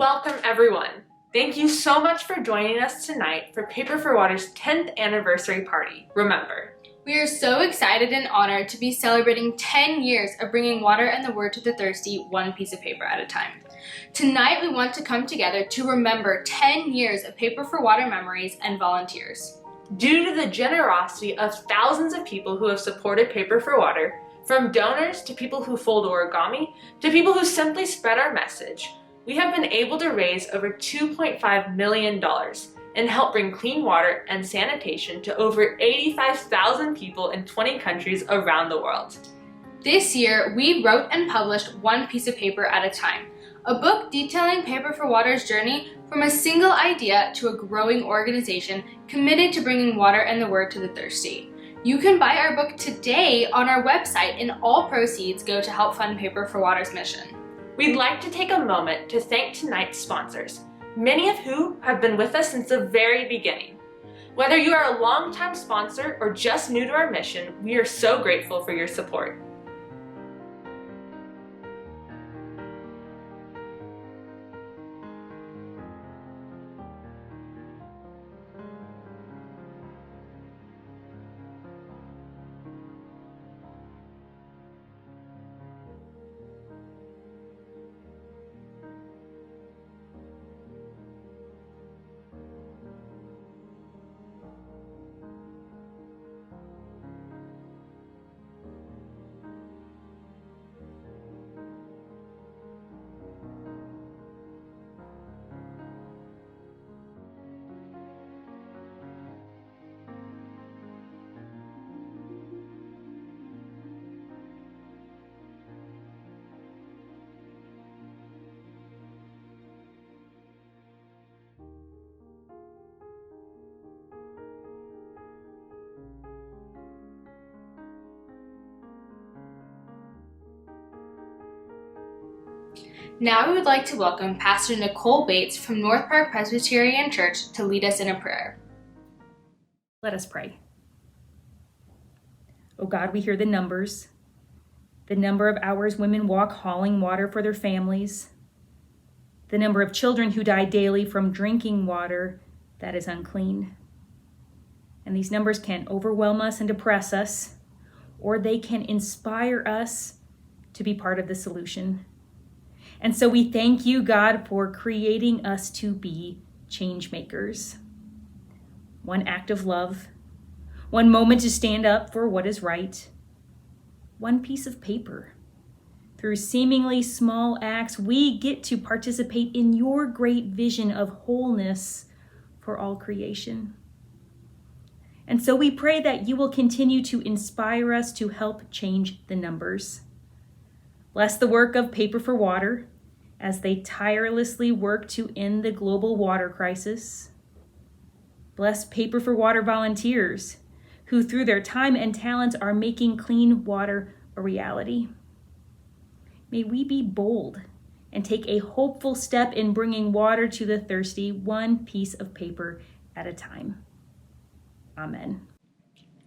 Welcome everyone. Thank you so much for joining us tonight for Paper for Water's 10th anniversary party. Remember, we are so excited and honored to be celebrating 10 years of bringing water and the word to the thirsty, one piece of paper at a time. Tonight we want to come together to remember 10 years of Paper for Water memories and volunteers. Due to the generosity of thousands of people who have supported Paper for Water, from donors to people who fold origami to people who simply spread our message, we have been able to raise over $2.5 million and help bring clean water and sanitation to over 85,000 people in 20 countries around the world. This year, we wrote and published One Piece of Paper at a Time, a book detailing Paper for Water's journey from a single idea to a growing organization committed to bringing water and the word to the thirsty. You can buy our book today on our website, and all proceeds go to help fund Paper for Water's mission. We'd like to take a moment to thank tonight's sponsors, many of who have been with us since the very beginning. Whether you are a longtime sponsor or just new to our mission, we are so grateful for your support. Now we would like to welcome Pastor Nicole Bates from North Park Presbyterian Church to lead us in a prayer. Let us pray. Oh God, we hear the number of hours women walk hauling water for their families, the number of children who die daily from drinking water that is unclean. And these numbers can overwhelm us and depress us, or they can inspire us to be part of the solution. And so we thank you, God, for creating us to be change makers. One act of love, one moment to stand up for what is right, one piece of paper. Through seemingly small acts, we get to participate in your great vision of wholeness for all creation. And so we pray that you will continue to inspire us to help change the numbers. Bless the work of Paper for Water as they tirelessly work to end the global water crisis. Bless Paper for Water volunteers who through their time and talents are making clean water a reality. May we be bold and take a hopeful step in bringing water to the thirsty, one piece of paper at a time. Amen.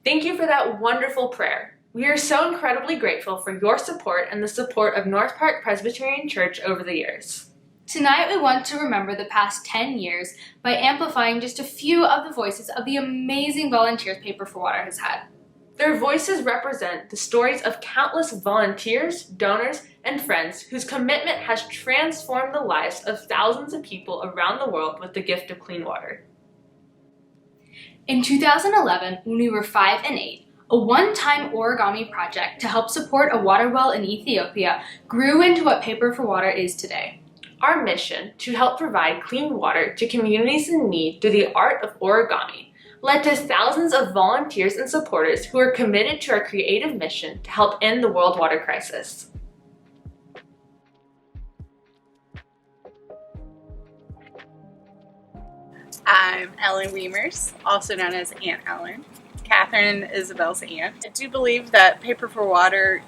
Thank you for that wonderful prayer. We are so incredibly grateful for your support and the support of North Park Presbyterian Church over the years. Tonight we want to remember the past 10 years by amplifying just a few of the voices of the amazing volunteers Paper for Water has had. Their voices represent the stories of countless volunteers, donors, and friends whose commitment has transformed the lives of thousands of people around the world with the gift of clean water. In 2011, when we were 5 and 8, a one-time origami project to help support a water well in Ethiopia grew into what Paper for Water is today. Our mission to help provide clean water to communities in need through the art of origami led to thousands of volunteers and supporters who are committed to our creative mission to help end the world water crisis. I'm Ellen Wiemers, also known as Aunt Ellen, Catherine Isabel's aunt. I do believe that Paper for Water,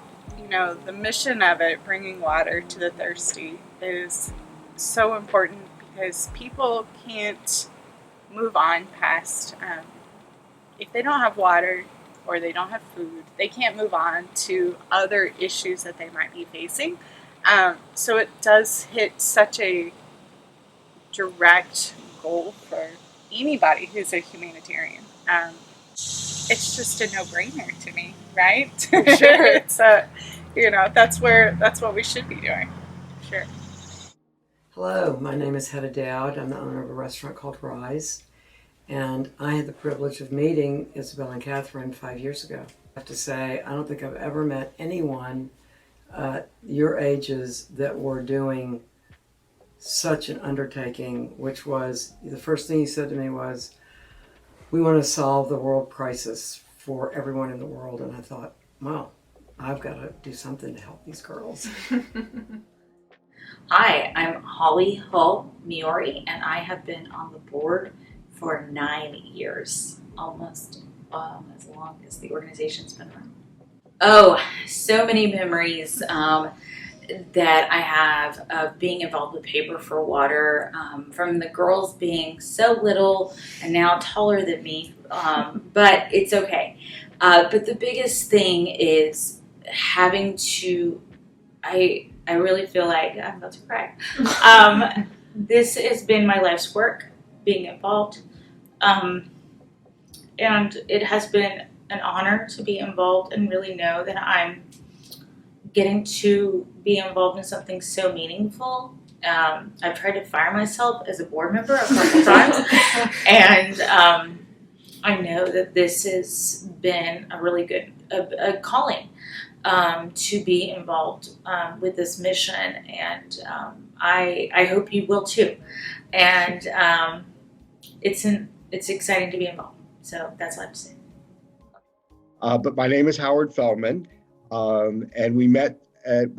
the mission of it, bringing water to the thirsty, is so important because people can't move on past, if they don't have water or they don't have food, they can't move on to other issues that they might be facing. So it does hit such a direct goal for anybody who's a humanitarian. It's just a no-brainer to me, right? Sure. It's that's what we should be doing. Sure. Hello, my name is Hedda Dowd. I'm the owner of a restaurant called Rise, and I had the privilege of meeting Isabel and Catherine 5 years ago. I have to say, I don't think I've ever met anyone your ages that were doing such an undertaking, which was, the first thing he said to me was, we want to solve the world crisis for everyone in the world. And I thought, well, I've got to do something to help these girls. Hi, I'm Holly Hull Miori, and I have been on the board for 9 years, almost as long as the organization's been around. Oh, so many memories that I have of being involved with Paper for Water, from the girls being so little and now taller than me, but it's okay. But the biggest thing is having to, I really feel like I'm about to cry. This has been my life's work, being involved, and it has been an honor to be involved and really know that I'm getting to be involved in something so meaningful. I've tried to fire myself as a board member a couple times, and I know that this has been a really good a calling to be involved with this mission, and I hope you will too. And it's exciting to be involved. So that's all I have to say. But my name is Howard Feldman, and we met at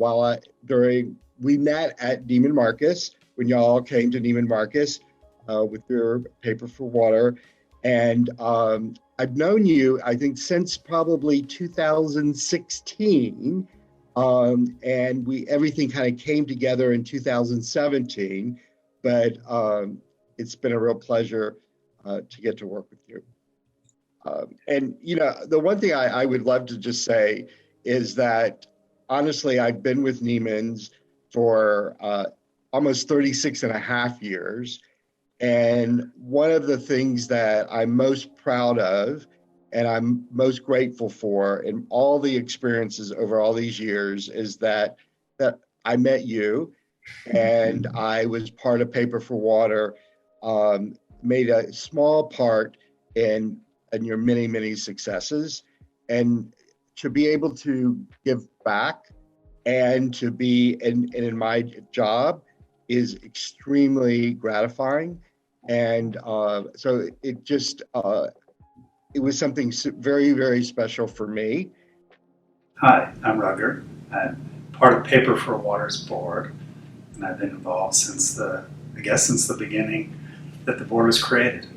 Neiman Marcus when y'all came to Neiman Marcus with your Paper for Water, and I've known you, I think, since probably 2016, and everything kind of came together in 2017. But it's been a real pleasure to get to work with you. And the one thing I would love to just say is that honestly, I've been with Neiman's for almost 36 and a half years. And one of the things that I'm most proud of and I'm most grateful for in all the experiences over all these years is that I met you and I was part of Paper for Water, made a small part in your many, many successes. And to be able to give back and to be in my job is extremely gratifying. And so it just, it was something very, very special for me. Hi, I'm Rugger. I'm part of Paper for Water's board, and I've been involved since the beginning that the board was created.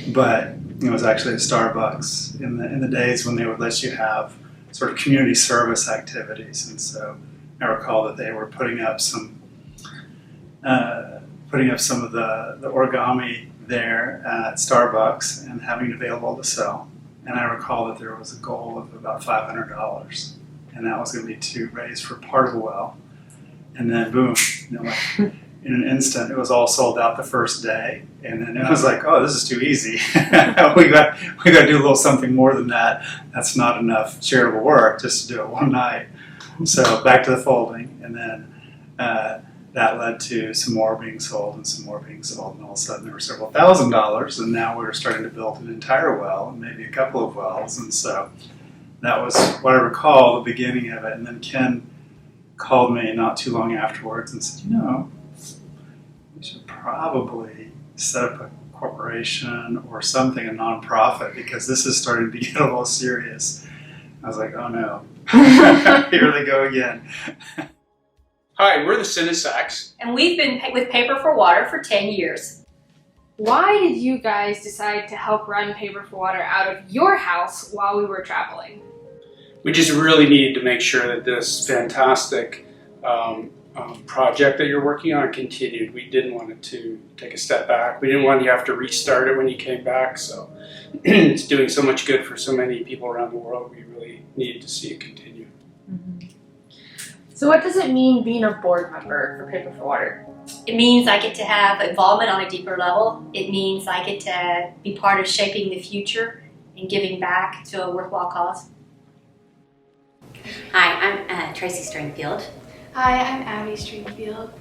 But it was actually at Starbucks in the days when they would let you have sort of community service activities, and so I recall that they were putting up some of the origami there at Starbucks and having it available to sell. And I recall that there was a goal of about $500, and that was going to be to raise for part of the well. And then boom, in an instant, it was all sold out the first day. And then it was like, oh, this is too easy. we got to do a little something more than that. That's not enough charitable work just to do it one night. So back to the folding, and then that led to some more being sold and some more being sold, and all of a sudden there were several $1,000s, and now we were starting to build an entire well and maybe a couple of wells, and so that was what I recall, the beginning of it. And then Ken called me not too long afterwards and said, we should probably set up a corporation or something, a nonprofit, because this is starting to get a little serious. I was like, oh no, here they go again. Hi, we're the Cinesacks. And we've been with Paper for Water for 10 years. Why did you guys decide to help run Paper for Water out of your house while we were traveling? We just really needed to make sure that this fantastic project that you're working on continued. We didn't want it to take a step back. We didn't want you to have to restart it when you came back. So it's doing so much good for so many people around the world. We really needed to see it continue. So what does it mean being a board member for Paper for Water? It means I get to have involvement on a deeper level. It means I get to be part of shaping the future and giving back to a worthwhile cause. Hi, I'm Tracy Stringfield, Hi, I'm Abby Stringfield.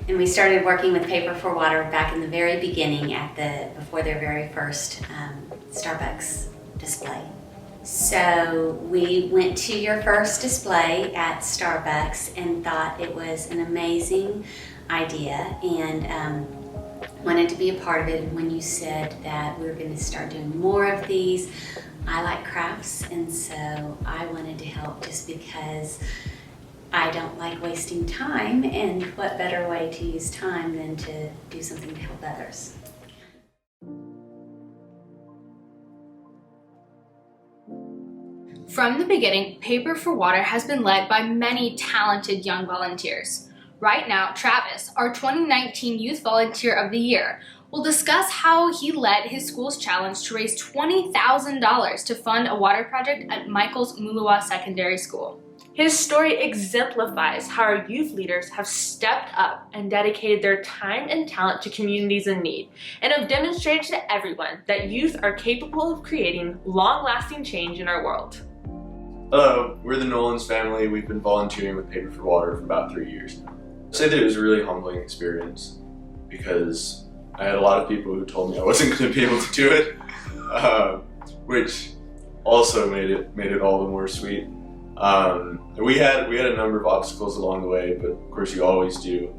and we started working with Paper for Water back in the very beginning before their very first Starbucks display. So we went to your first display at Starbucks and thought it was an amazing idea and wanted to be a part of it. And when you said that we were going to start doing more of these, I like crafts, and so I wanted to help just because I don't like wasting time, and what better way to use time than to do something to help others. From the beginning, Paper for Water has been led by many talented young volunteers. Right now, Travis, our 2019 Youth Volunteer of the Year, will discuss how he led his school's challenge to raise $20,000 to fund a water project at Michael's Mulua Secondary School. His story exemplifies how our youth leaders have stepped up and dedicated their time and talent to communities in need, and have demonstrated to everyone that youth are capable of creating long-lasting change in our world. Hello, we're the Nolans family. We've been volunteering with Paper for Water for about 3 years now. I'd say that it was a really humbling experience because I had a lot of people who told me I wasn't going to be able to do it, which also made it all the more sweet. We had a number of obstacles along the way, but of course you always do.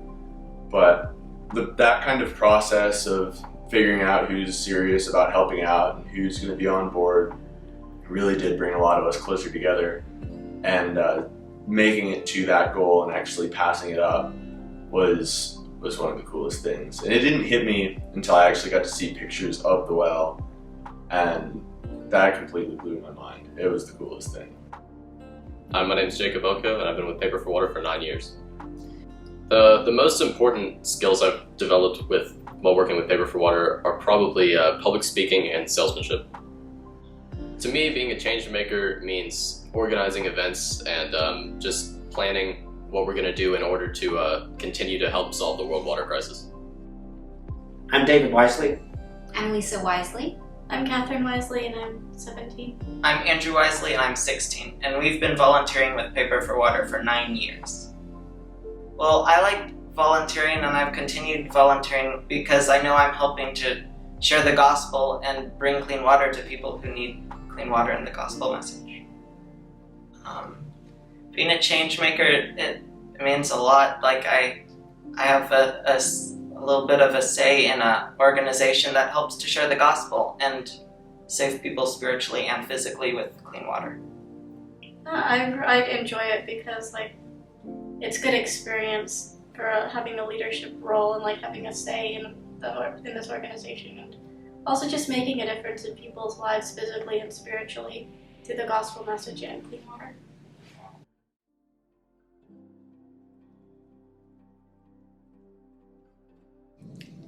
But that kind of process of figuring out who's serious about helping out and who's going to be on board really did bring a lot of us closer together. And making it to that goal and actually passing it up was one of the coolest things. And it didn't hit me until I actually got to see pictures of the well, and that completely blew my mind. It was the coolest thing. Hi, my name is Jacob Elko, and I've been with Paper for Water for 9 years. The most important skills I've developed while working with Paper for Water are probably public speaking and salesmanship. To me, being a change maker means organizing events and just planning what we're going to do in order to continue to help solve the world water crisis. I'm David Wisely. I'm Lisa Wisely. I'm Catherine Wisely, and I'm 17. I'm Andrew Wisely, and I'm 16, and we've been volunteering with Paper for Water for 9 years. Well, I like volunteering, and I've continued volunteering because I know I'm helping to share the gospel and bring clean water to people who need clean water in the gospel message. Being a change maker, it means a lot. Like I have a little bit of a say in an organization that helps to share the gospel and save people spiritually and physically with clean water. I enjoy it because it's good experience for having a leadership role and having a say in this organization, and also just making a difference in people's lives physically and spiritually through the gospel message and clean water.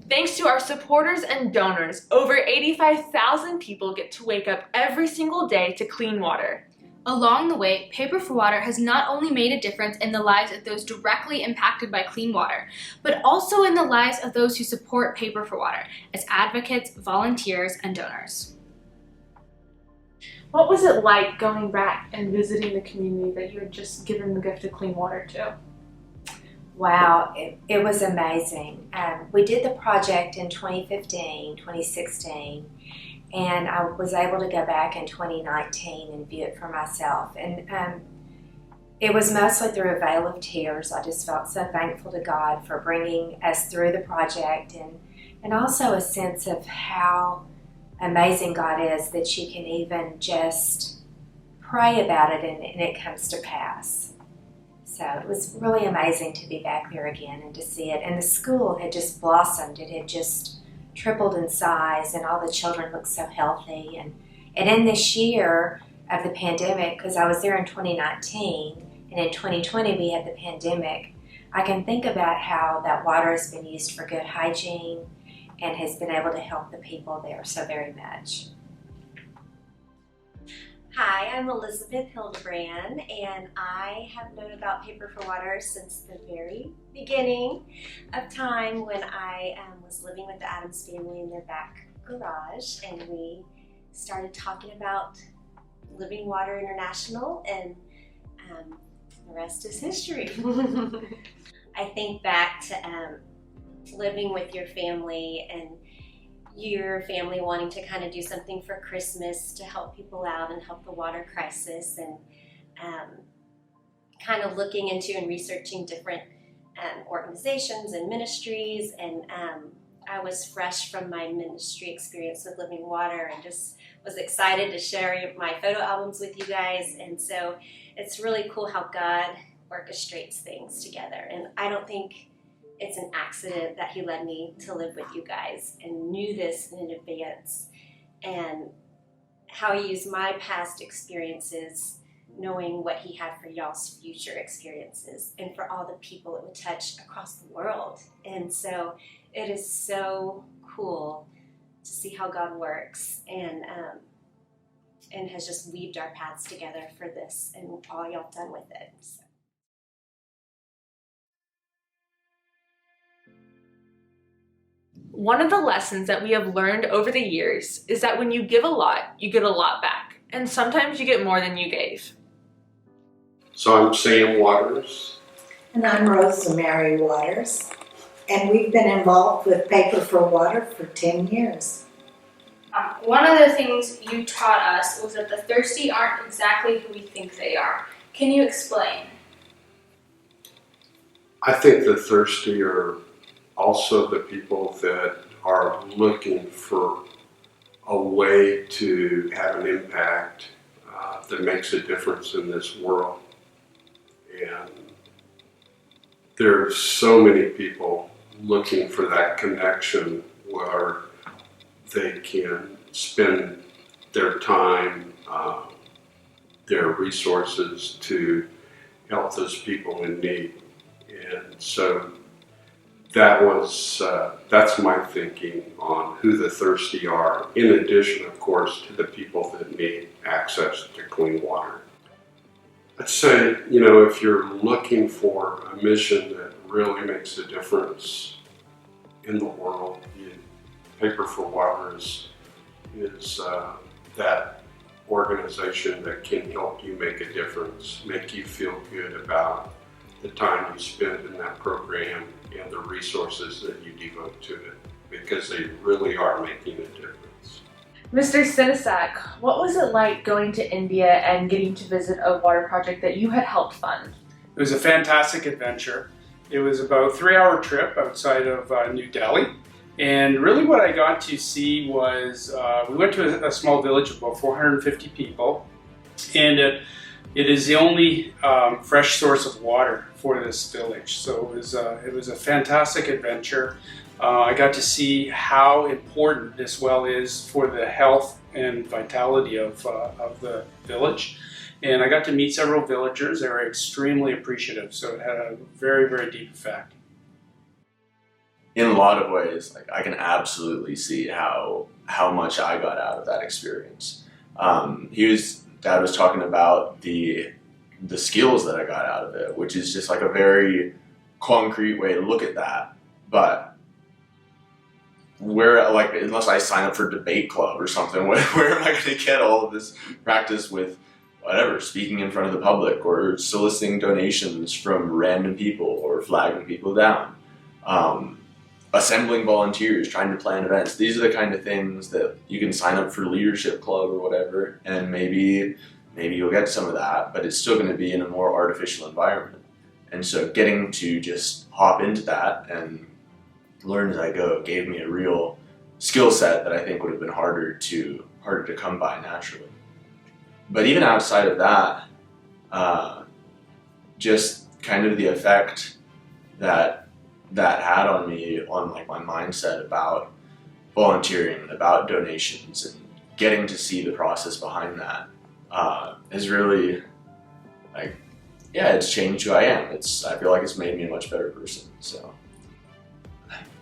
Thanks to our supporters and donors, over 85,000 people get to wake up every single day to clean water. Along the way, Paper for Water has not only made a difference in the lives of those directly impacted by clean water, but also in the lives of those who support Paper for Water as advocates, volunteers, and donors. What was it like going back and visiting the community that you had just given the gift of clean water to? Wow, it was amazing. We did the project in 2015, 2016, and I was able to go back in 2019 and view it for myself. And it was mostly through a veil of tears. I just felt so thankful to God for bringing us through the project, and also a sense of how amazing God is that you can even just pray about it and it comes to pass. So it was really amazing to be back there again and to see it. And the school had just blossomed. It had just tripled in size, and all the children looked so healthy. And in this year of the pandemic, because I was there in 2019, and in 2020 we had the pandemic, I can think about how that water has been used for good hygiene and has been able to help the people there so very much. Hi, I'm Elizabeth Hildebrand, and I have known about Paper for Water since the very beginning of time when I was living with the Adams family in their back garage, and we started talking about Living Water International, and the rest is history. I think back to living with your family and your family wanting to kind of do something for Christmas to help people out and help the water crisis, and kind of looking into and researching different organizations and ministries, and I was fresh from my ministry experience with Living Water and just was excited to share my photo albums with you guys. And so it's really cool how God orchestrates things together, and I don't think it's an accident that He led me to live with you guys and knew this in advance, and how He used my past experiences knowing what He had for y'all's future experiences and for all the people it would touch across the world. And so it is so cool to see how God works and has just weaved our paths together for this and all y'all done with it. So. One of the lessons that we have learned over the years is that when you give a lot, you get a lot back. And sometimes you get more than you gave. So I'm Sam Waters. And I'm Rosemary Waters. And we've been involved with Paper for Water for 10 years. One of the things you taught us was that the thirsty aren't exactly who we think they are. Can you explain? I think the thirsty are also the people that are looking for a way to have an impact that makes a difference in this world. And there are so many people looking for that connection where they can spend their time, their resources to help those people in need. And so that's my thinking on who the thirsty are, in addition, of course, to the people that need access to clean water. I'd say, if you're looking for a mission that really makes a difference in the world, Paper for Water is that organization that can help you make a difference, make you feel good about the time you spend in that program and the resources that you devote to it, because they really are making a difference. Mr. Sinisak, what was it like going to India and getting to visit a water project that you had helped fund? It was a fantastic adventure. It was about a 3-hour trip outside of New Delhi. And really what I got to see was, we went to a small village of about 450 people, and it is the only fresh source of water for this village. So it was a fantastic adventure. I got to see how important this well is for the health and vitality of the village. And I got to meet several villagers. They were extremely appreciative, so it had a very, very deep effect. In a lot of ways, I can absolutely see how much I got out of that experience. Dad was talking about the skills that I got out of it, which is just like a very concrete way to look at that. But unless I sign up for debate club or something, where am I going to get all of this practice with whatever, speaking in front of the public or soliciting donations from random people or flagging people down? Assembling volunteers, trying to plan events. These are the kind of things that you can sign up for leadership club or whatever, and maybe you'll get some of that, but it's still going to be in a more artificial environment. And so getting to just hop into that and learn as I go gave me a real skill set that I think would have been harder to come by naturally. But even outside of that, just kind of the effect that had on me, on like my mindset about volunteering, about donations, and getting to see the process behind that is really it's changed who I am. I feel like it's made me a much better person. So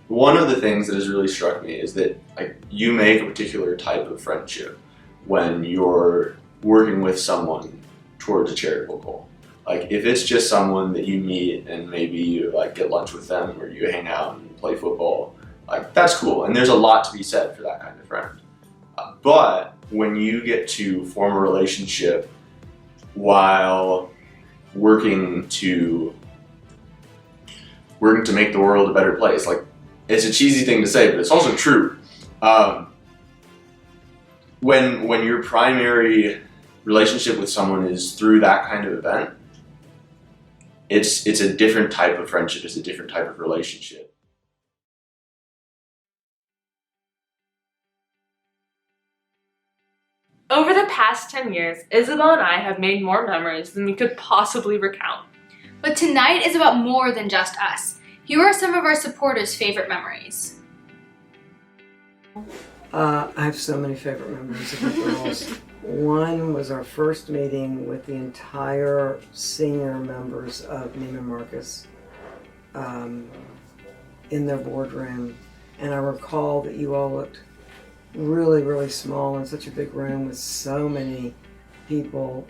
one of the things that has really struck me is that you make a particular type of friendship when you're working with someone towards a charitable goal. Like if it's just someone that you meet and maybe you like get lunch with them or you hang out and play football, like that's cool. And there's a lot to be said for that kind of friend. But when you get to form a relationship while working to make the world a better place, like it's a cheesy thing to say, but it's also true. When your primary relationship with someone is through that kind of event, it's a different type of friendship, it's a different type of relationship. Over the past 10 years, Isabel and I have made more memories than we could possibly recount. But tonight is about more than just us. Here are some of our supporters' favorite memories. I have so many favorite memories of the girls. One was our first meeting with the entire senior members of Neiman Marcus in their boardroom. And I recall that you all looked really, really small in such a big room with so many people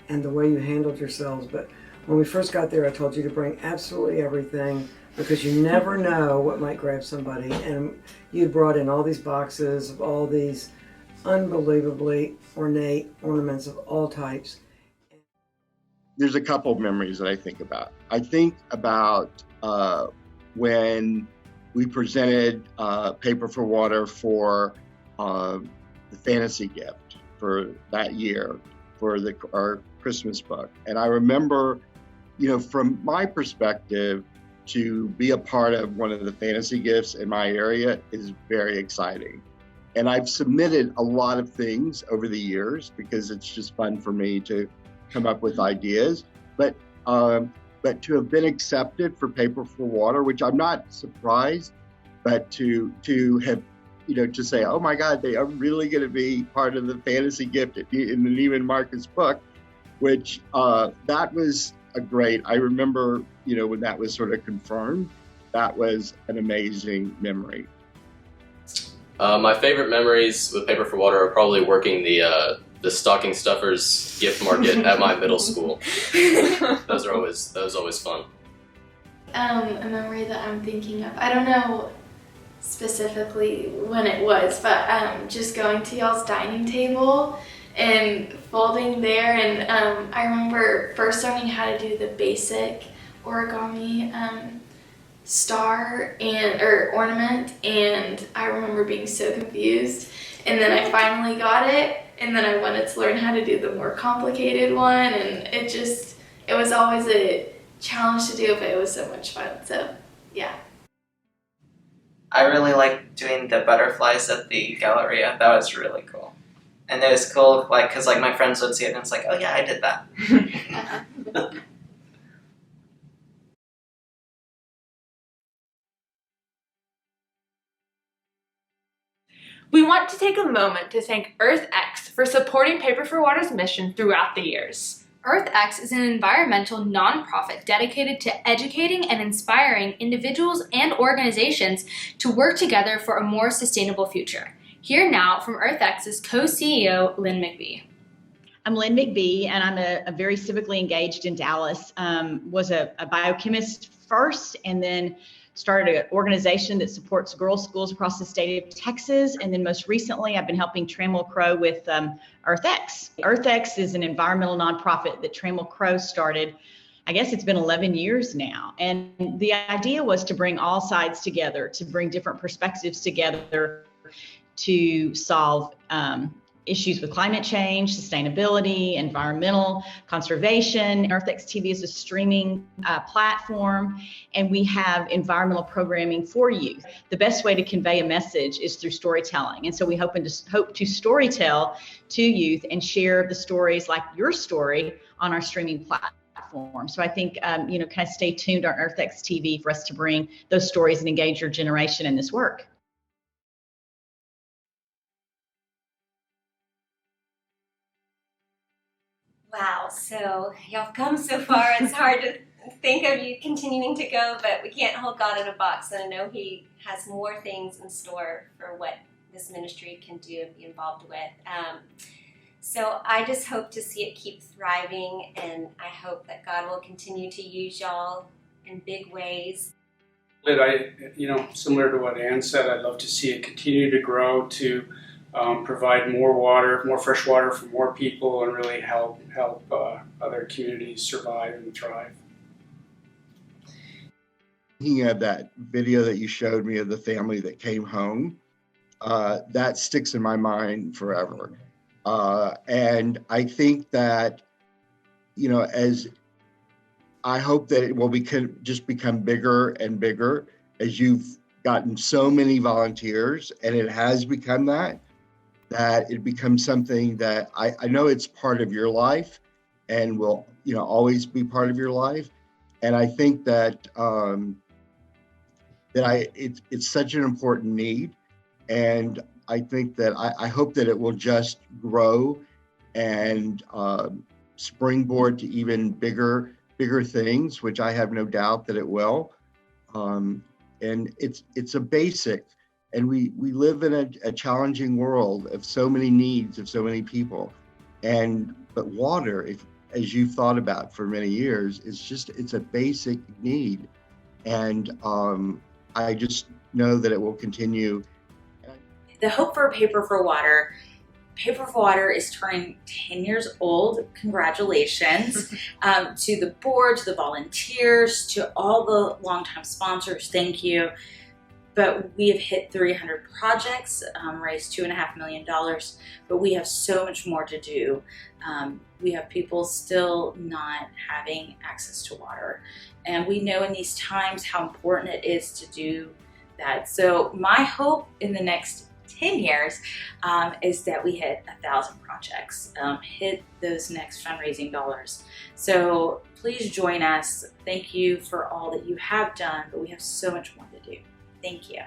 and the way you handled yourselves. But when we first got there, I told you to bring absolutely everything because you never know what might grab somebody. And you brought in all these boxes of all these unbelievably ornate ornaments of all types. There's a couple of memories that I think about. I think about when we presented Paper for Water for the fantasy gift for that year for our Christmas book. And I remember, from my perspective, to be a part of one of the fantasy gifts in my area is very exciting. And I've submitted a lot of things over the years because it's just fun for me to come up with ideas. But to have been accepted for Paper for Water, which I'm not surprised, but to have, to say, oh my God, they are really going to be part of the fantasy gift in the Neiman Marcus book, which that was I remember, when that was sort of confirmed, that was an amazing memory. My favorite memories with Paper for Water are probably working the stocking stuffers gift market at my middle school. Those are always fun. A memory that I'm thinking of, I don't know specifically when it was, but just going to y'all's dining table and folding there, and I remember first learning how to do the basic origami star or ornament, and I remember being so confused, and then I finally got it, and then I wanted to learn how to do the more complicated one, and it was always a challenge to do, but it was so much fun. So yeah. I really liked doing the butterflies at the Galleria. That was really cool. And it was cool, because my friends would see it and it's like, oh yeah, I did that. We want to take a moment to thank EarthX for supporting Paper for Water's mission throughout the years. EarthX is an environmental nonprofit dedicated to educating and inspiring individuals and organizations to work together for a more sustainable future. Here now from EarthX's co-CEO, Lynn McBee. I'm Lynn McBee, and I'm a very civically engaged in Dallas. Was a biochemist first, and then started an organization that supports girls' schools across the state of Texas. And then most recently, I've been helping Trammell Crow with EarthX. EarthX is an environmental nonprofit that Trammell Crow started. I guess it's been 11 years now. And the idea was to bring all sides together, to bring different perspectives together to solve issues with climate change, sustainability, environmental conservation. EarthX TV is a streaming platform, and we have environmental programming for youth. The best way to convey a message is through storytelling. And so we hope to storytell to youth and share the stories like your story on our streaming platform. So I think, kind of stay tuned on EarthX TV for us to bring those stories and engage your generation in this work. Wow, so y'all come so far. It's hard to think of you continuing to go, but we can't hold God in a box. And I know He has more things in store for what this ministry can do and be involved with. So I just hope to see it keep thriving, and I hope that God will continue to use y'all in big ways. Similar to what Ann said, I'd love to see it continue to grow, to provide more water, more fresh water for more people, and really help other communities survive and thrive. Thinking of that video that you showed me of the family that came home, that sticks in my mind forever. And I think that, as I hope that it will become bigger and bigger as you've gotten so many volunteers, and it has become that it becomes something that I know it's part of your life and will, always be part of your life. And I think that it's such an important need. And I think that I hope that it will just grow and springboard to even bigger things, which I have no doubt that it will. And it's a basic, and we live in a challenging world of so many needs of so many people. But water, as you've thought about for many years, it's a basic need. And I just know that it will continue. The hope for Paper for Water. Paper for Water is turning 10 years old. Congratulations. To the board, to the volunteers, to all the longtime sponsors, thank you. But we have hit 300 projects, raised $2.5 million, but we have so much more to do. We have people still not having access to water. And we know in these times how important it is to do that. So my hope in the next 10 years is that we hit 1,000 projects, hit those next fundraising dollars. So please join us. Thank you for all that you have done, but we have so much more to do. Thank you.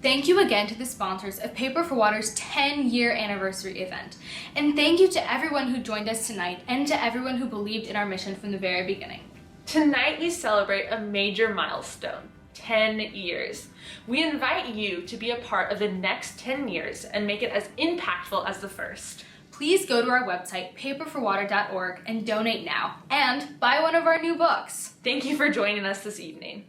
Thank you again to the sponsors of Paper for Water's 10-year anniversary event. And thank you to everyone who joined us tonight and to everyone who believed in our mission from the very beginning. Tonight we celebrate a major milestone. 10 years. We invite you to be a part of the next 10 years and make it as impactful as the first. Please go to our website, paperforwater.org, and donate now. And buy one of our new books. Thank you for joining us this evening.